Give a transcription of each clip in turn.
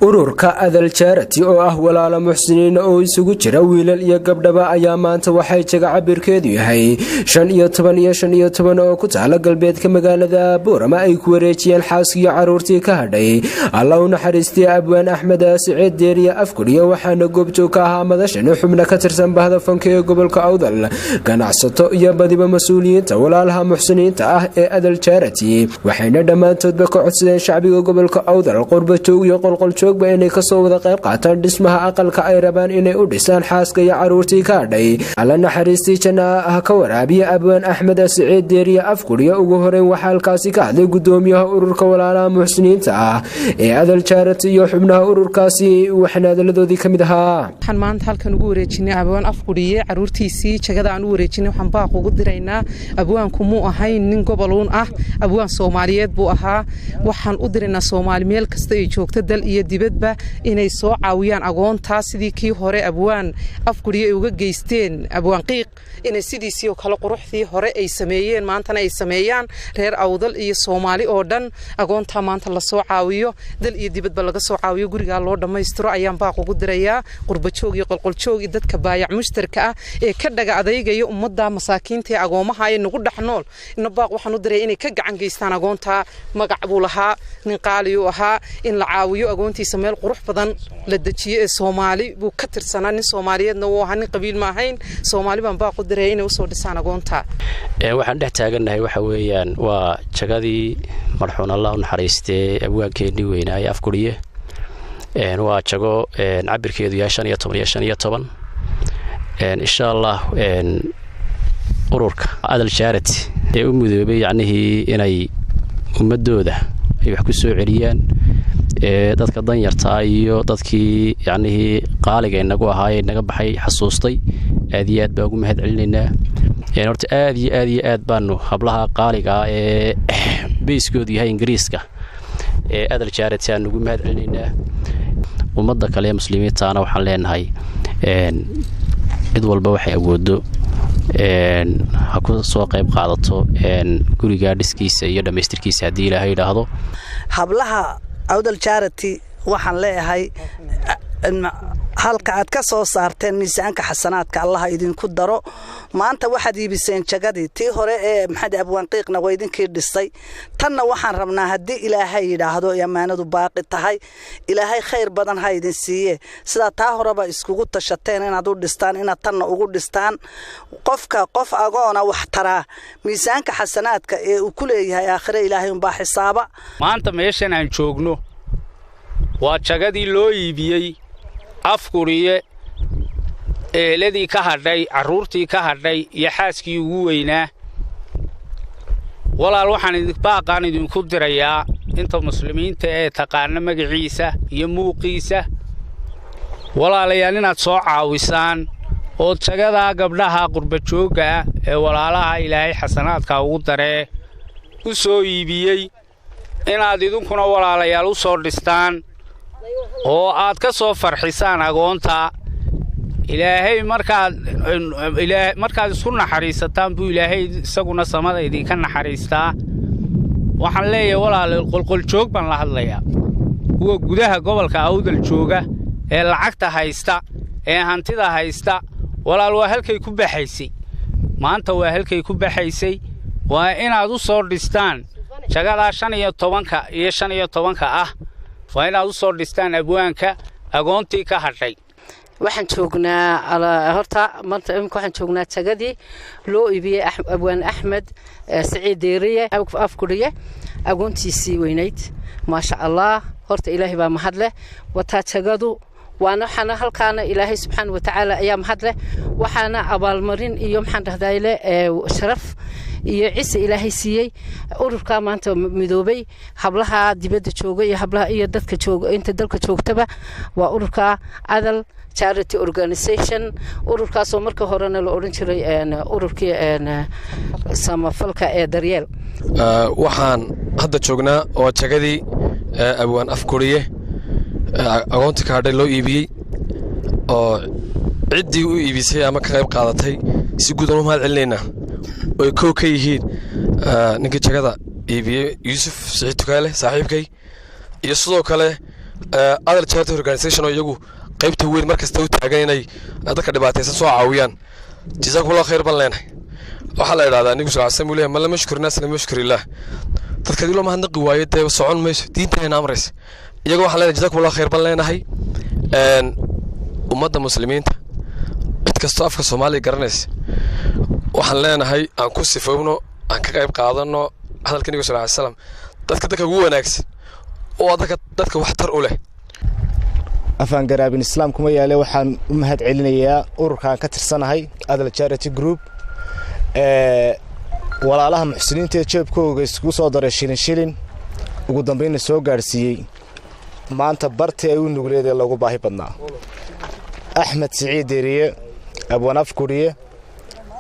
ururka Adal Charity oo ah walaalo muxsiniin oo isugu jira wiilal iyo gabdhaba ayaa maanta waxay jaga cabirkeedu yahay 15 oo ku taala galbeedka magaalada Boorama ay ku wareejiyeen xaaskiyo caruurtii ka hadhay Allah u naxariistay Abwaan Axmed Saciid Deeriya Afkuriyo waxaana goobjoog ka ahaa madashan xubno ka tirsan bahda fanka ee gobolka Awdal ganacsato iyo badiba mas'uuliyiinta walaalaha muxsiniinta ah ee Adal Charity waxayna dhamaantoodba ka codsadeen shacbiga gobolka Awdal qurbajoog iyo qolqol inay ka soo wada qayb qaataan dhismaha aqalka ay rabaan inay u dhisaan xaaska iyo caruurtii ka hadhay alla naxariistii jannaha ka waraabiya Abwaan Axmed Saciid Deeriya Afkuriyo ugu horeyn waxa halkaasi ka hadlay gudoomiyaha ururka walaalaha muxsiniinta ah ee Adal Charity iyo xubnaha ururkaasi waxna hadaladoodii kamid ahaa waxaan maanta halkan ugu wareejinay Abwaan Afkuriye caruurtiisii jagada aan u wareejinay waxaan baaq ugu diraynaa abwaanku muu ahayn nin goboluun ah abwaan Soomaaliyeed buu ahaa waxaan u diraynaa Soomaali meel kasta ay joogto dal iyo dibadba inay soo caawiyaan agoonta sidii kii hore Abwaan Afkuriye uga geysteen abwaan qiiq inay sidiisii oo kala quruxdii hore ay sameeyeen maantana ay sameeyaan reer Awdal iyo Soomaali oo dhan agoonta maanta la soo caawiyo dal iyo dibadba laga soo caawiyo guriga loo dhameystiro ayaan baaq ugu dirayaa qurbajoog iyo qolqoljoog iyo dadka baayac mushtarka ah ee ka dhaga adeegaya ummadda masaakiinta ee agoomaha ay nagu dhaxnool in baaq waxaan u diray inay ka gacan geystaan agoonta magac buu lahaa nin qaali u ahaa in la caawiyo agoontiisa meel qurux badan la dajiyo ee Soomaali buu ka tirsanaa nin Soomaaliyeedna uu ahaa nin qabiil ma ahayn Soomaali baan baaq u diray inay u soo dhisaan agoonta waxaan dhex taaganahay waxa weeyaan waa jagadii marxuun Allah u naxariistay abwaankeennii weynaa ee Afkuriye waa jago cabirkeedu yahay 15 insha Allah ururka Adal Charity ee u mudoobay yacnihii inay ummadooda ay wax ku soo celiyaan dadka danyarta iyo dadkii yacnihii qaaliga inagu ahaayay naga baxay xasuustay aad iyo aad baan ugu mahad celinaynaa horta aad iyo aad baanu hablaha qaaliga ee beeskoodu yahay Ingiriiska ee Adal Charity aan ugu mahad celinaynaa ummadda kale ee muslimiintaana waxaan leenahay cid walba waxay awoodo ha ku soo qayb qaadato guriga dhiskiisa iyo dhameystirkiisa hadii Ilaahay yiraahdo hablaha Adal Charity waxaan leeyahay halka aad ka soo saarteen miisaanka xasanaadka Allah idinku daro maanta waxaad iibiseen jagadii tii hore ee maxad abwaan qiiqna way idinkii dhisay tanna waxaan rabnaa hadii Ilaahay yiraahdo amaanadu baaqi tahay Ilaahay khayr badan ha idin siiye sida taa horeba iskugu tashateen inaad u dhistaan inaad tanna ugu dhistaan qof agoona wax tara miisaanka xasanaadka ee uu ku leeyahay aakhire Ilaahay un baa xisaaba maanta meeshan aan joogno waa jagadii loo iibiyay Afkuriye eeladii ka hadhay caruurtii ka hadhay iyo xaaskii ugu weynaa walaal waxaan idinku dirayaa inta muslimiinta ee taqaana magaciisa iyo muuqiisa walaalayaal inaad soo caawisaan oo jagada gabdhaha qurbajooga ee walaalaha Ilaahay xasanaadka ugu daree u soo iibiyay inaad idinkuna walaalayaal u soo dhistaan oo aad ka soo farxisaan agoonta Ilaahay markaad isku naxariisataan buu Ilaahay isaguna samada idinka naxariistaa waxaan leeyahay walaal qolqoljoog baan la hadlayaa kuwa gudaha gobolka Awdal jooga ee lacagta haysta ee hantida haysta walaal waa halkay ku baxaysay maanta waa halkay ku baxaysay waa inaad u soo dhistaan jagada 15 iyo 15 ah waa inaad u soo dhistaan abwaanka agoontii ka hadhay waxaan joognaa horta maanta waxaan joognaa jagadii loo iibiyay Abwaan Axmed Saciid Deeriya Afkuriye agoontiisii weynayd ma sha Allah horta Ilaahay baa mahad leh wata jagadu waxaana halkaana Ilaahay subxaanahu wa ta'ala ayaa mahad leh waxaana abaalmarin iyo maxaan dhahdayle sharaf iyo ciise Ilaahay siiyay ururka maanta midoobay hablaha dibadda jooga iyo hablaha iyo dadka jooga inta dalka joogtaba waa ururka Adal Charity Organization ururkaas oo markii horena la oran jiray ururkii samafalka ee Daryeel waxaan hadda joognaa oo jagadii Abwaan Afkuriye agoonta ka hadhay loo iibiyay oo ciddii u iibisay ama ka qayb qaadatay si guud u mahad celinayna oo koow ka yihiin ninka jagada iibiyay Yuusuf Saciid Tukaale saaxiibkay iyo sidoo kale adal charity organization oo iyagu qaybta weyn markasta u taagan inay dadka dhibaataysan soo caawiyaan jazaakumullahu khayr baan leenahay waxaa la idhahdaa nigu salaasan uu leeyahay man lam yashkur naas lam yashkur illah dadka dilo ma handaqi waayo dee socon mayso diinteena amraysa iyaga waxaa leenahay jazaakumullahu khayr baan leenahay ummadda muslimiinta cid kastoo afka Soomaaliya garanaysa waxaan leenahay aan ku sifoobno aan ka qayb qaadano hadalka nigu sallallahu alayhi wasallam dadka ugu wanaagsan oo dadka waxtar u leh afaan garaabin islaam kuma yaale waxaan u mahad celinayaa ururkan ka tirsanahay adal charity group walaalaha muxsiniinta jeebkooga isku soo daray shilin ugu dambeeyna soo gaarsiiyay maanta bartii ay u nugleed ee lagu baahi badnaa Axmed Saciid Deeriye abwaan afkuriye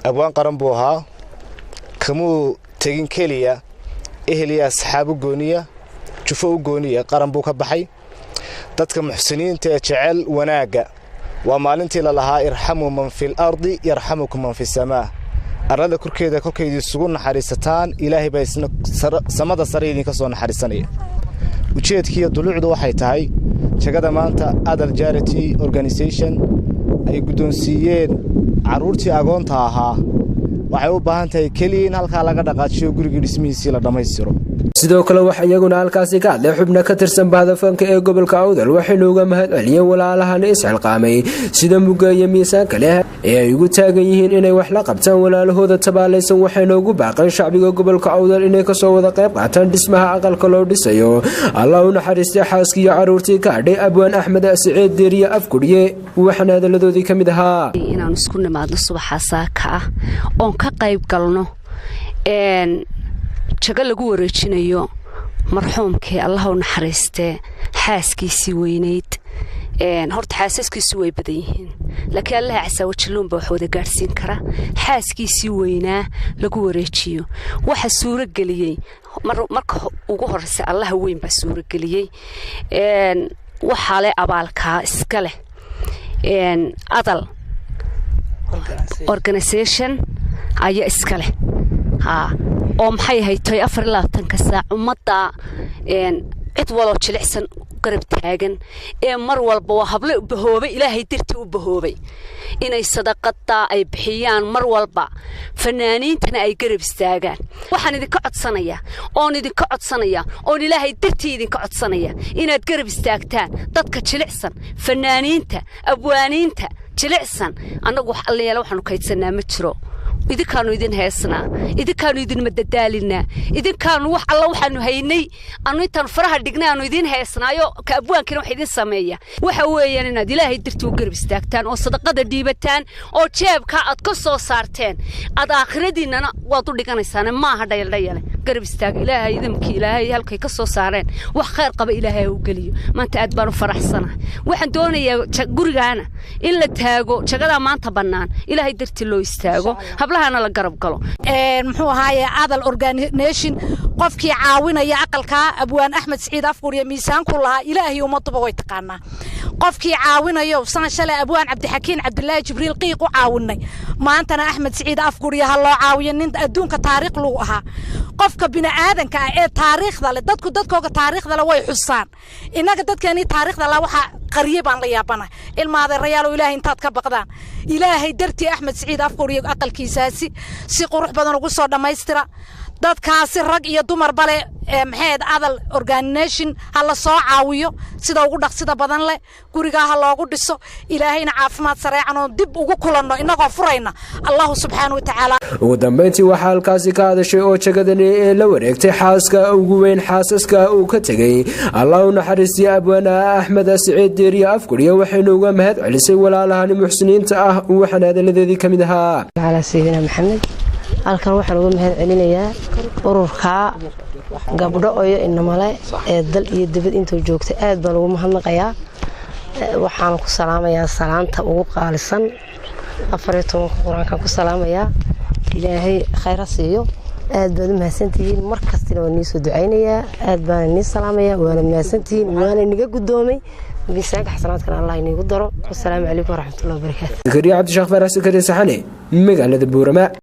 abwaan qaran buu ahaa kamuu tagin kaliya ehliya asxaabu gooniya jufo gooniya qaran buu ka baxay dadka muxsiniinta ee jecel wanaaga waa maalintii la lahaa irhamu man fil ardi yarhamukum man fis samaa arada korkeeda isugu naxariisataan ilaahay baa isna samada sare idin ka soo naxariisanaya ujeedkiiyo dulucdu waxay tahay jagada maanta adal charity organization ay guddoonsiiyeen caruurtii agoonta ahaa waxay u baahan tahay kaliya in halka laga dhaqaajiyo guriga dhismihiisa la dhameystiro sidoo kale waxa iyaguna halkaasi ka hadlay xubno ka tirsan bahdafanka ee gobolka Awdal waxay uga mahad celiyeen walaalahan isxilqaamay sida muga iyo miisaanka leh ee ay ugu taagan yihiin inay wax la qabtaan walaalahooda tabaalaysan waxay noogu baaqeen shacbiga gobolka Awdal inay ka soo wada qayb qaataan dhismaha aqalka loo dhisayo Allah u naxariisto xaaskii iyo caruurtii ka hadhay abwaan Axmed Saciid Deeriye afkuriye waxana hadaladoodii kamid ahaa inaan isku nimaadno subaxa saaka ah oo ka qayb galno jaga lagu wareejinayo marxuumkii Allah u naxariistay xaaskiisii weynayd horta xaasaskiisu way badan yihiin laakiin Allah asaa wajluun baa wada gaarsiin kara xaaskiisii weynaa lagu wareejiyo waxa suuro galiyay marka ugu horeysa Allah weyn baa suuro galiyay waxa leh abaalka iska leh adal organization ayaa iska leh oo maxay haytay 24 saac umada cid walo jilicsan garab taagan ee mar walba waa hable u bahoobay ilaahay dirtii u bahoobay inay sadaqada ay bixiyaan mar walba fanaaniintana ay garab istaagaan waxaan idinka codsanaya oo ilaahay dirtii idinka codsanaya inaad garab istaagtaan dadka jilicsan fanaaniinta abwaaniinta jilicsan anagu wax alle waxaanu kaydsanaa ma jiro idinkaanu idin heesnaa idinkaanu idin madadaalinaa idinkaanu wax alla waxaanu haynay anu intaan faraha dhignaanu idin heesnaayo ka abwaankina wax idin sameeya waxa weeyaan inaad ilaahay dirtii u garab istaagtaan oo sadaqada dhiibataan oo jeebka aad ka soo saarteen aad aakhiradiinana waad u dhiganaysaan maaha dhayaldhayale garab istaag ilaahay idinki ilaahay halkay ka soo saareen wax khayr qaba ilaahay u galiyo maanta aad baan u faraxsanahay waxaan doonayaa gurigaana in la taago jagada maanta bannaan ilaahay dirtii loo istaago hablahaana la garab galo muxuu ahaayay adal organization qofkii caawinaya aqalka abwaan Axmed Saciid afkuriye miisaanku lahaa ilaahay ummadba way taqaanaa qofkii caawinayo san shalay abwaan Cabdixakiin Cabdullaahi Jibriil qiiq u caawinay maantana Axmed Saciid afkuriye ha loo caawiyo nin adduunka taariikh loo ahaa qofka bini aadanka ee taariikhda leh dadkooga taariikhda la way xusaan inaga dadkeeni taariikhda la waxa qariyay la yaabana ilmaada rayaalo ilaahay intaad ka baqdaan ilaahay dartii Axmed Saciid afkuriye aqalkiisaasi si qurux badan ugu soo dhameystira dadkaasi rag iyo dumar bale maxay adal organization hala soo caawiyo sida ugu dhaqsida badan leh guriga ha loogu dhiso ilaahayna caafimaad sareecan oo dib ugu kulanno inagoo furayna Allah subhanahu wa ta'ala ugu dambeyntii waxa halkaasi ka hadashay oo jagadani la wareegtay xaaska ugu weyn xaasaska uu ka tagay Allah u naxariisto abwaan Axmed Saciid Deeriye afkuriye waxayna uga mahad celisay walaalahan muxsiniinta ah waxana hadaladeedii kamid ahaa ala sayyidina Maxamed halkan waxaan uga mahad celinayaa ururka gabdho oo inamale ee dal iyo dibad inta joogta aad baan ugu mahadnaqayaa waxaan ku salaamayaa salaanta ugu qaalisan 14 quraanka ku salaamayaa ilaahay khayr siiyo aad baad u mahadsantihiin markasta oo niisoo ducaynayaa aad baan ni salaamayaa waana mahadsantihiin waana niga gudoomay miisaanka xasanaadkan Allah inuu daro. Assalaamu alaykum wa rahmatullahi wa barakaatuh. Zakariya Cabdi Sheekh Faarax Zakariya Saxane magaalada Buurama.